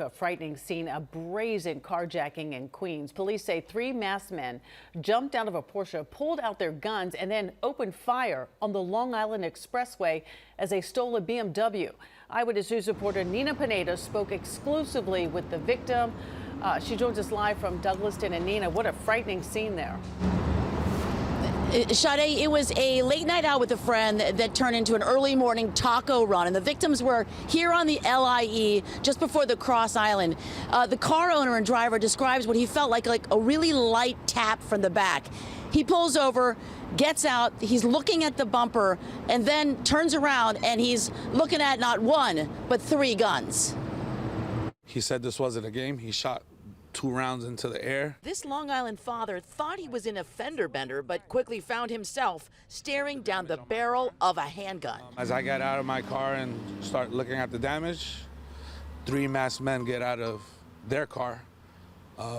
A frightening scene, a brazen carjacking in Queens. Police say 3 masked men jumped out of a Porsche, pulled out their guns, and then opened fire on the Long Island Expressway as they stole a BMW. Eyewitness News reporter Nina Pineda spoke exclusively with the victim. She joins us live from Douglaston. And Nina, what a frightening scene there. Sade, it was a late night out with a friend that turned into an early morning taco run, and the victims were here on the LIE just before the Cross Island. The car owner and driver describes what he felt like a really light tap from the back. He pulls over, gets out, he's looking at the bumper, and then turns around and he's looking at not 1, but 3 guns. He said this wasn't a game. He shot 2 rounds into the air. This Long Island father thought he was in a fender bender, but quickly found himself staring down the barrel of a handgun. As I got out of my car and start looking at the damage, 3 masked men get out of their car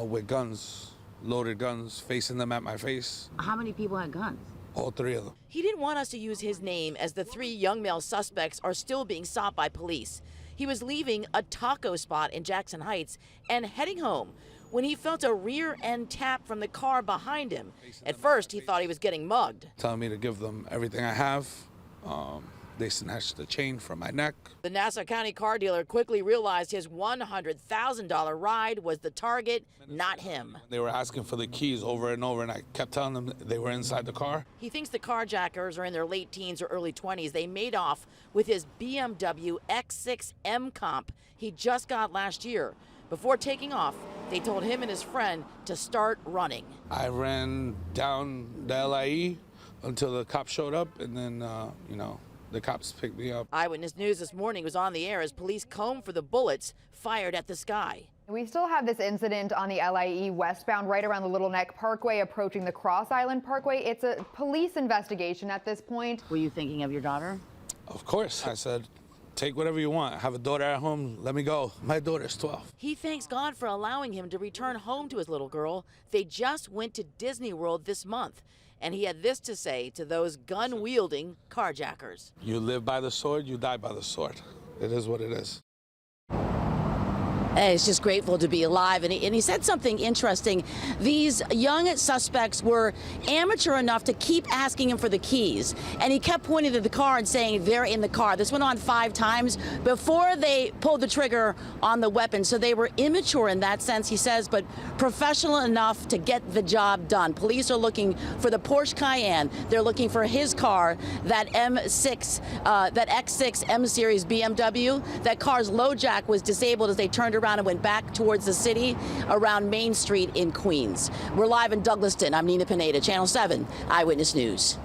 with guns, loaded guns, facing them at my face. How many people had guns? All 3 of them. He didn't want us to use his name, as the 3 young male suspects are still being sought by police. He was leaving a taco spot in Jackson Heights and heading home when he felt a rear end tap from the car behind him. At first, he thought he was getting mugged. Telling me to give them everything I have. They snatched the chain from my neck. The Nassau County car dealer quickly realized his $100,000 ride was the target, not him. They were asking for the keys over and over, and I kept telling them they were inside the car. He thinks the carjackers are in their late teens or early 20s. They made off with his BMW X6 M Comp he just got last year. Before taking off, they told him and his friend to start running. I ran down the LIE until the cops showed up, and then, the cops picked me up. Eyewitness News this morning was on the air as police combed for the bullets fired at the sky. We still have this incident on the LIE westbound right around the Little Neck Parkway approaching the Cross Island Parkway. It's a police investigation at this point. Were you thinking of your daughter? Of course. I said, take whatever you want. I have a daughter at home. Let me go. My daughter's 12. He thanks God for allowing him to return home to his little girl. They just went to Disney World this month. And he had this to say to those gun-wielding carjackers. You live by the sword, you die by the sword. It is what it is. He's just grateful to be alive, and he said something interesting. These young suspects were amateur enough to keep asking him for the keys, and he kept pointing to the car and saying they're in the car. This went on 5 times before they pulled the trigger on the weapon, so they were immature in that sense, he says, but professional enough to get the job done. Police are looking for the Porsche Cayenne. They're looking for his car, that that X6 M Series BMW. That car's low jack was disabled as they turned around and went back towards the city around Main Street in Queens. We're live in Douglaston. I'm Nina Pineda, Channel 7 Eyewitness News.